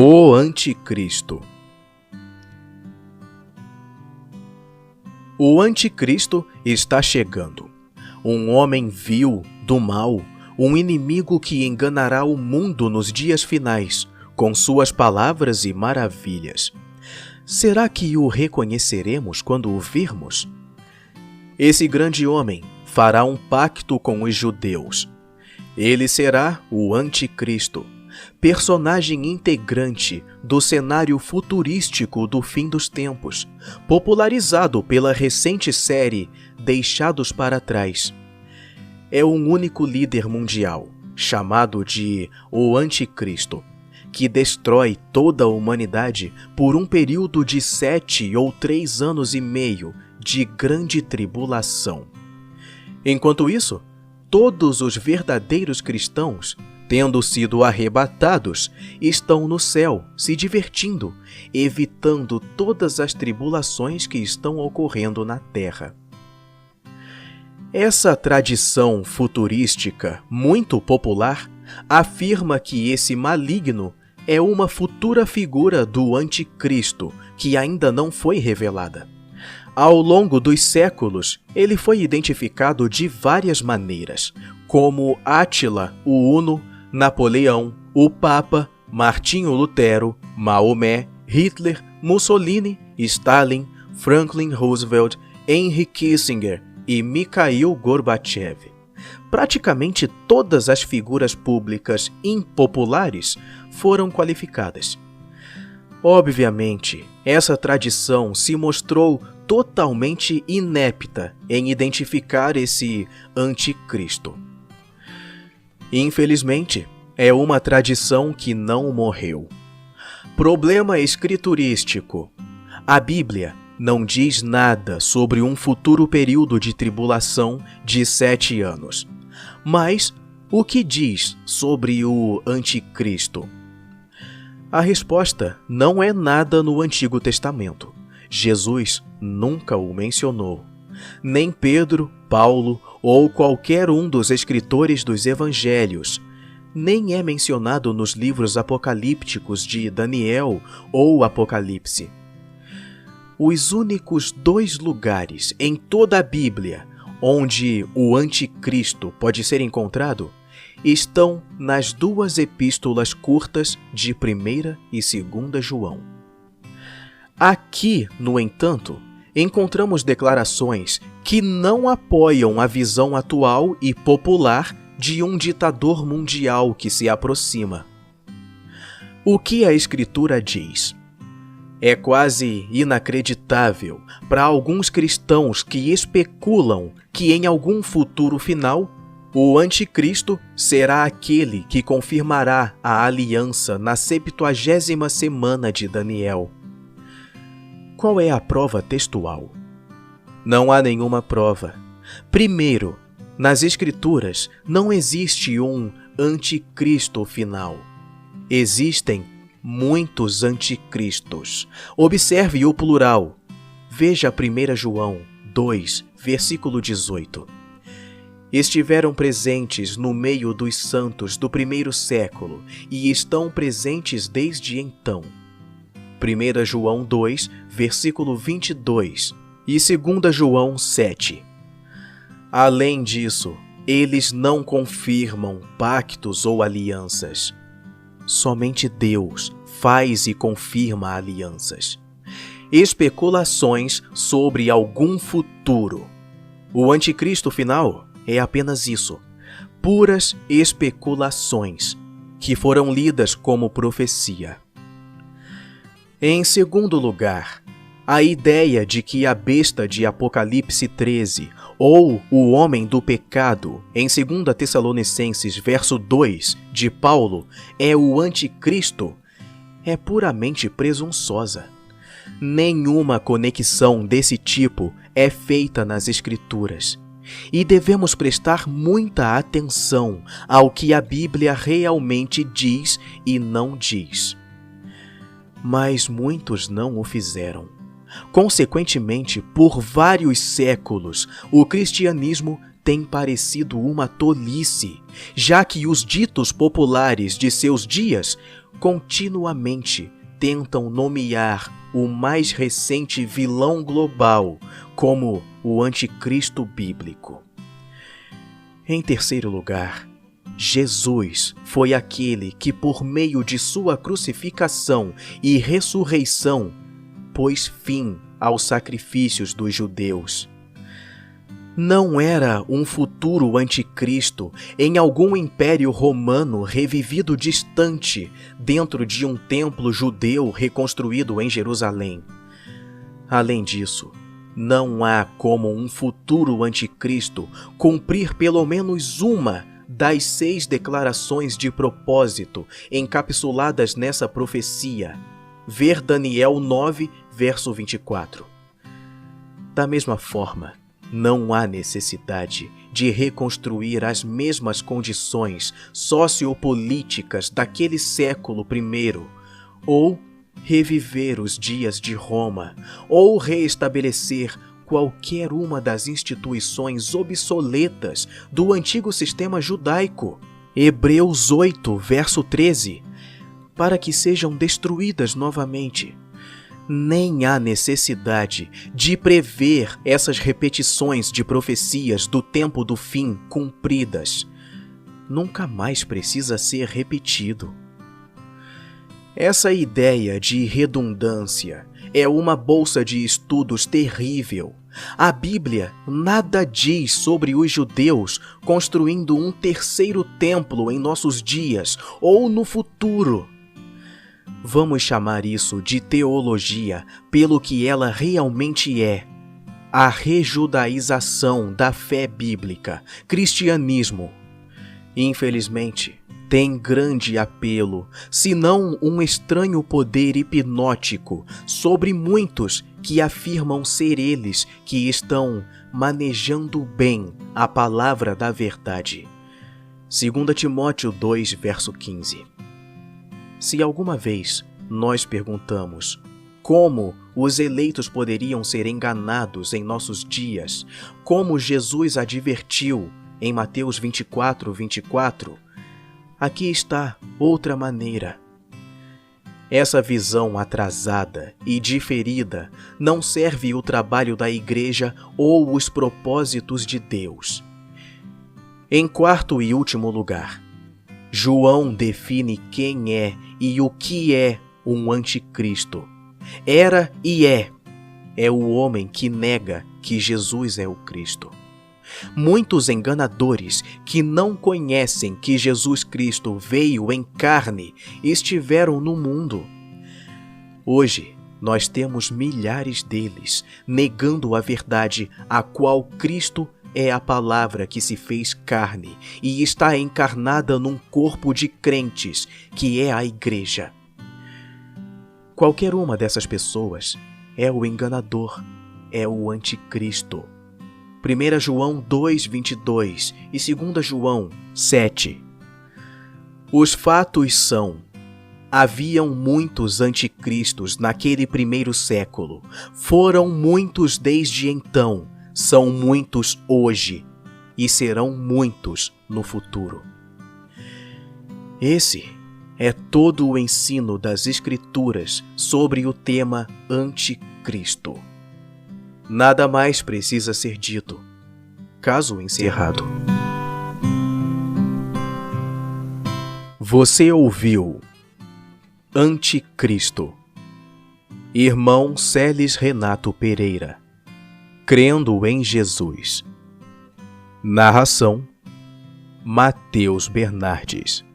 O Anticristo. O Anticristo está chegando. Um homem vil, do mal, um inimigo que enganará o mundo nos dias finais, com suas palavras e maravilhas. Será que o reconheceremos quando o virmos? Esse grande homem fará um pacto com os judeus. Ele será o Anticristo, personagem integrante do cenário futurístico do fim dos tempos, popularizado pela recente série Deixados para Trás. É um único líder mundial, chamado de o Anticristo, que destrói toda a humanidade por um período de 7 ou 3 anos e meio de grande tribulação. Enquanto isso, todos os verdadeiros cristãos, tendo sido arrebatados, estão no céu, se divertindo, evitando todas as tribulações que estão ocorrendo na terra. Essa tradição futurística, muito popular, afirma que esse maligno é uma futura figura do Anticristo que ainda não foi revelada. Ao longo dos séculos, ele foi identificado de várias maneiras, como Átila, o Huno, Napoleão, o Papa, Martinho Lutero, Maomé, Hitler, Mussolini, Stalin, Franklin Roosevelt, Henry Kissinger e Mikhail Gorbachev. Praticamente todas as figuras públicas impopulares foram qualificadas. Obviamente, essa tradição se mostrou totalmente inepta em identificar esse anticristo. Infelizmente, é uma tradição que não morreu. Problema escriturístico. A Bíblia não diz nada sobre um futuro período de tribulação de 7 anos. Mas o que diz sobre o Anticristo? A resposta não é nada no Antigo Testamento. Jesus nunca o mencionou. Nem Pedro, Paulo ou qualquer um dos escritores dos evangelhos. Nem é mencionado nos livros apocalípticos de Daniel ou Apocalipse. Os únicos 2 lugares em toda a Bíblia onde o Anticristo pode ser encontrado estão nas 2 epístolas curtas de 1ª e 2ª João. Aqui, no entanto, encontramos declarações que não apoiam a visão atual e popular de um ditador mundial que se aproxima. O que a Escritura diz? É quase inacreditável para alguns cristãos que especulam que em algum futuro final, o Anticristo será aquele que confirmará a aliança na 70ª semana de Daniel. Qual é a prova textual? Não há nenhuma prova. Primeiro, nas Escrituras não existe um anticristo final. Existem muitos anticristos. Observe o plural. Veja 1 João 2, versículo 18. Estiveram presentes no meio dos santos do 1º século e estão presentes desde então. 1 João 2, versículo 22 e 2 João 7. Além disso, eles não confirmam pactos ou alianças. Somente Deus faz e confirma alianças. Especulações sobre algum futuro. O anticristo final é apenas isso, puras especulações, que foram lidas como profecia. Em segundo lugar, a ideia de que a besta de Apocalipse 13 ou o homem do pecado, em 2 Tessalonicenses verso 2 de Paulo, é o anticristo, é puramente presunçosa. Nenhuma conexão desse tipo é feita nas Escrituras. E devemos prestar muita atenção ao que a Bíblia realmente diz e não diz. Mas muitos não o fizeram. Consequentemente, por vários séculos, o cristianismo tem parecido uma tolice, já que os ditos populares de seus dias continuamente tentam nomear o mais recente vilão global como o anticristo bíblico. Em terceiro lugar, Jesus foi aquele que, por meio de sua crucificação e ressurreição, pôs fim aos sacrifícios dos judeus. Não era um futuro anticristo em algum império romano revivido distante dentro de um templo judeu reconstruído em Jerusalém. Além disso, não há como um futuro anticristo cumprir pelo menos uma das 6 declarações de propósito encapsuladas nessa profecia. Ver Daniel 9, verso 24. Da mesma forma, não há necessidade de reconstruir as mesmas condições sociopolíticas daquele século I, ou reviver os dias de Roma, ou reestabelecer qualquer uma das instituições obsoletas do antigo sistema judaico. Hebreus 8, verso 13, para que sejam destruídas novamente. Nem há necessidade de prever essas repetições de profecias do tempo do fim cumpridas. Nunca mais precisa ser repetido. Essa ideia de redundância é uma bolsa de estudos terrível. A Bíblia nada diz sobre os judeus construindo um terceiro templo em nossos dias ou no futuro. Vamos chamar isso de teologia pelo que ela realmente é: a rejudaização da fé bíblica, cristianismo. Infelizmente, tem grande apelo, se não um estranho poder hipnótico, sobre muitos que afirmam ser eles que estão manejando bem a palavra da verdade. 2 Timóteo 2, verso 15. Se alguma vez nós perguntamos como os eleitos poderiam ser enganados em nossos dias, como Jesus advertiu em Mateus 24, 24, aqui está outra maneira. Essa visão atrasada e diferida não serve o trabalho da igreja ou os propósitos de Deus. Em quarto e último lugar, João define quem é e o que é um anticristo. Era e é o homem que nega que Jesus é o Cristo. Muitos enganadores que não conhecem que Jesus Cristo veio em carne estiveram no mundo. Hoje, nós temos milhares deles negando a verdade, a qual Cristo é a palavra que se fez carne e está encarnada num corpo de crentes, que é a igreja. Qualquer uma dessas pessoas é o enganador, é o anticristo. 1 João 2, 22 e 2 João 7. Os fatos são: haviam muitos anticristos naquele primeiro século, foram muitos desde então, são muitos hoje e serão muitos no futuro. Esse é todo o ensino das Escrituras sobre o tema anticristo. Nada mais precisa ser dito. Caso encerrado. Você ouviu Anticristo, Irmão Celes Renato Pereira, Crendo em Jesus. Narração: Mateus Bernardes.